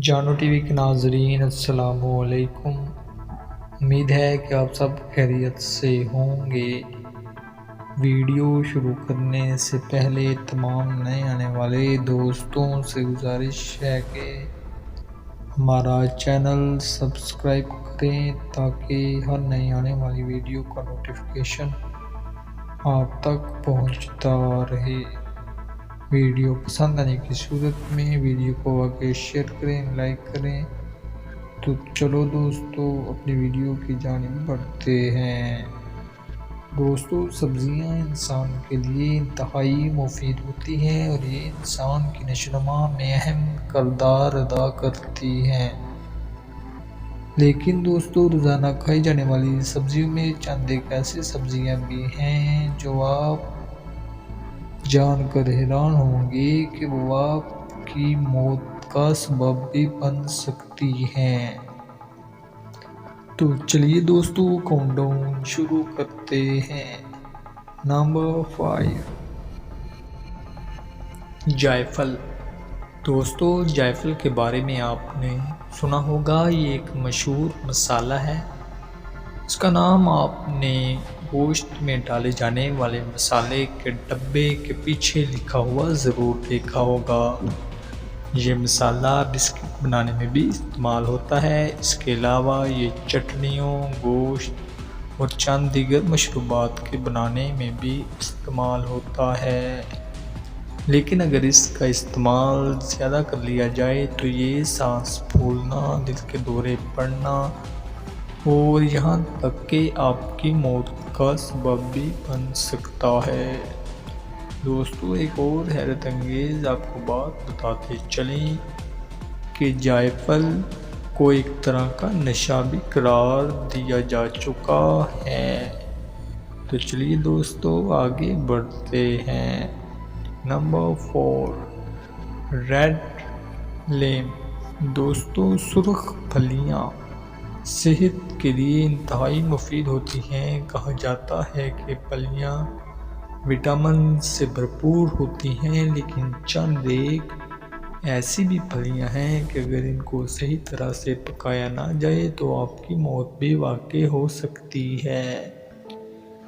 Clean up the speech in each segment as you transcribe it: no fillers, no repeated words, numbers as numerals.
جانو T V کے ناظرین السلام علیکم۔ امید ہے کہ آپ سب خیریت سے ہوں گے۔ ویڈیو شروع کرنے سے پہلے تمام نئے آنے والے دوستوں سے گزارش ہے کہ ہمارا چینل سبسکرائب کریں تاکہ ہر نئی آنے والی ویڈیو کا نوٹیفیکیشن آپ تک پہنچتا رہے۔ ویڈیو پسند آنے کی صورت میں ویڈیو کو آگے شیئر کریں، لائک کریں۔ تو چلو دوستو اپنی ویڈیو کی جانب بڑھتے ہیں۔ دوستو سبزیاں انسان کے لیے انتہائی مفید ہوتی ہیں اور یہ انسان کی نشو و نما میں اہم کردار ادا کرتی ہیں۔ لیکن دوستو روزانہ کھائی جانے والی سبزیوں میں چند ایک ایسی سبزیاں بھی ہیں جو آپ جان کر حیران ہوں گے کہ وہ آپ کی موت کا سبب بھی بن سکتی ہیں۔ تو چلیے دوستو کاؤنٹ ڈاؤن شروع کرتے ہیں۔ نمبر 5، جائفل۔ دوستو جائفل کے بارے میں آپ نے سنا ہوگا، یہ ایک مشہور مسالہ ہے۔ اس کا نام آپ نے گوشت میں ڈالے جانے والے مسالے کے ڈبے کے پیچھے لکھا ہوا ضرور دیکھا ہوگا۔ یہ مسالہ بسکٹ بنانے میں بھی استعمال ہوتا ہے۔ اس کے علاوہ یہ چٹنیوں، گوشت اور چند دیگر مشروبات کے بنانے میں بھی استعمال ہوتا ہے۔ لیکن اگر اس کا استعمال زیادہ کر لیا جائے تو یہ سانس پھولنا، دل کے دورے پڑنا اور یہاں تک کہ آپ کی موت کا سبب بھی بن سکتا ہے۔ دوستو ایک اور حیرت انگیز آپ کو بات بتاتے چلیں کہ جائفل کو ایک طرح کا نشہ بھی قرار دیا جا چکا ہے۔ تو چلیے دوستو آگے بڑھتے ہیں۔ نمبر 4، ریڈ لیم۔ دوستو سرخ پھلیاں صحت کے لیے انتہائی مفید ہوتی ہیں۔ کہا جاتا ہے کہ پھلیاں وٹامن سے بھرپور ہوتی ہیں، لیکن چند ایک ایسی بھی پھلیاں ہیں کہ اگر ان کو صحیح طرح سے پکایا نہ جائے تو آپ کی موت بھی واقع ہو سکتی ہے۔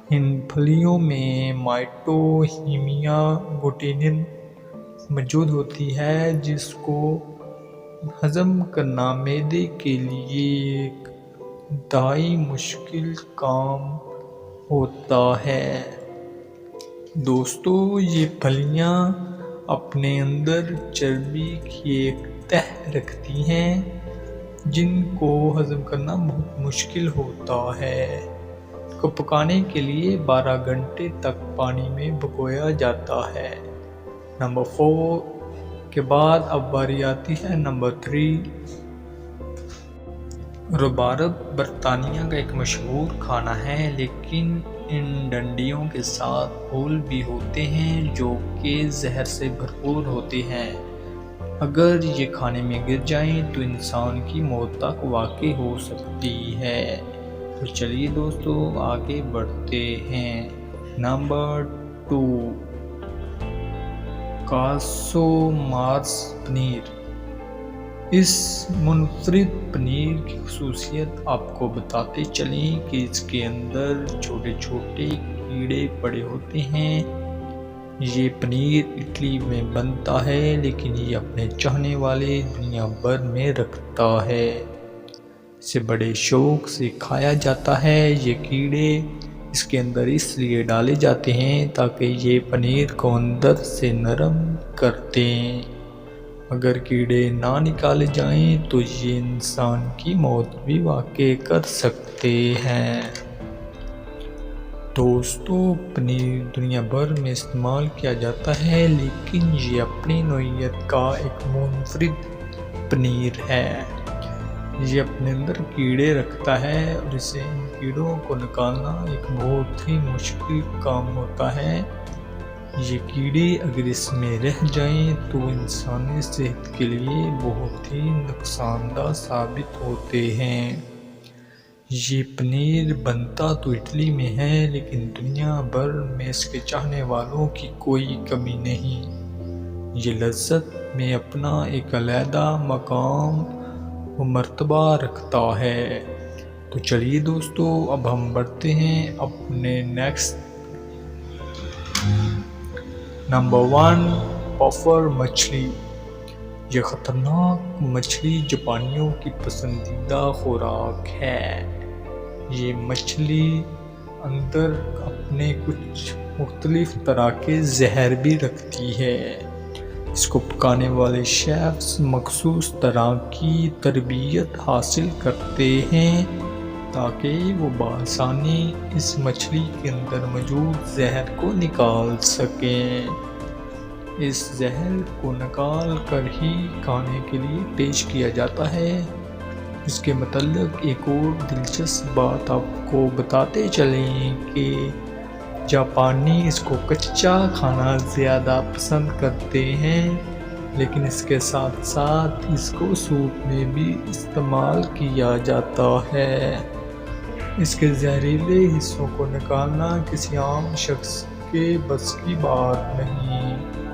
ان پھلیوں میں مائٹو ہیمیاگلوٹنین موجود ہوتی ہے جس کو ہضم کرنا معدے کے لیے ایک انتہائی مشکل کام ہوتا ہے۔ دوستو یہ پھلیاں اپنے اندر چربی کی ایک تہ رکھتی ہیں جن کو ہضم کرنا بہت مشکل ہوتا ہے۔ اس کو پکانے کے لیے 12 گھنٹے تک پانی میں بھگویا جاتا ہے۔ نمبر 4 کے بعد اب باری آتی ہے نمبر 3۔ روبارب برطانیہ کا ایک مشہور کھانا ہے، لیکن ان ڈنڈیوں کے ساتھ پھول بھی ہوتے ہیں جو کہ زہر سے بھرپور ہوتے ہیں۔ اگر یہ کھانے میں گر جائیں تو انسان کی موت تک واقع ہو سکتی ہے۔ تو چلیے دوستو آگے بڑھتے ہیں۔ نمبر 2، کاسو مارس پنیر۔ اس منفرد پنیر کی خصوصیت آپ کو بتاتے چلیں کہ اس کے اندر چھوٹے چھوٹے کیڑے پڑے ہوتے ہیں۔ یہ پنیر اٹلی میں بنتا ہے، لیکن یہ اپنے چاہنے والے دنیا بھر میں رکھتا ہے۔ اسے بڑے شوق سے کھایا جاتا ہے۔ یہ کیڑے اس کے اندر اس لیے ڈالے جاتے ہیں تاکہ یہ پنیر کو اندر سے نرم کر دیں۔ اگر کیڑے نہ نکالے جائیں تو یہ انسان کی موت بھی واقع کر سکتے ہیں۔ دوستو پنیر دنیا بھر میں استعمال کیا جاتا ہے، لیکن یہ اپنی نوعیت کا ایک منفرد پنیر ہے۔ یہ اپنے اندر کیڑے رکھتا ہے اور اسے ان کیڑوں کو نکالنا ایک بہت ہی مشکل کام ہوتا ہے۔ یہ کیڑے اگر اس میں رہ جائیں تو انسانی صحت کے لیے بہت ہی نقصان دہ ثابت ہوتے ہیں۔ یہ پنیر بنتا تو اٹلی میں ہے، لیکن دنیا بھر میں اس کے چاہنے والوں کی کوئی کمی نہیں۔ یہ لذت میں اپنا ایک علیحدہ مقام و مرتبہ رکھتا ہے۔ تو چلیے دوستو، اب ہم بڑھتے ہیں اپنے نیکسٹ نمبر 1 پفر مچھلی۔ یہ خطرناک مچھلی جاپانیوں کی پسندیدہ خوراک ہے۔ یہ مچھلی اندر اپنے کچھ مختلف طرح کے زہر بھی رکھتی ہے۔ اس کو پکانے والے شیفز مخصوص طرح کی تربیت حاصل کرتے ہیں تاکہ وہ بآسانی اس مچھلی کے اندر موجود زہر کو نکال سکیں۔ اس زہر کو نکال کر ہی کھانے کے لیے پیش کیا جاتا ہے۔ اس کے متعلق ایک اور دلچسپ بات آپ کو بتاتے چلیں کہ جاپانی اس کو کچا کھانا زیادہ پسند کرتے ہیں، لیکن اس کے ساتھ ساتھ اس کو سوپ میں بھی استعمال کیا جاتا ہے۔ اس کے زہریلے حصوں کو نکالنا کسی عام شخص کے بس کی بات نہیں۔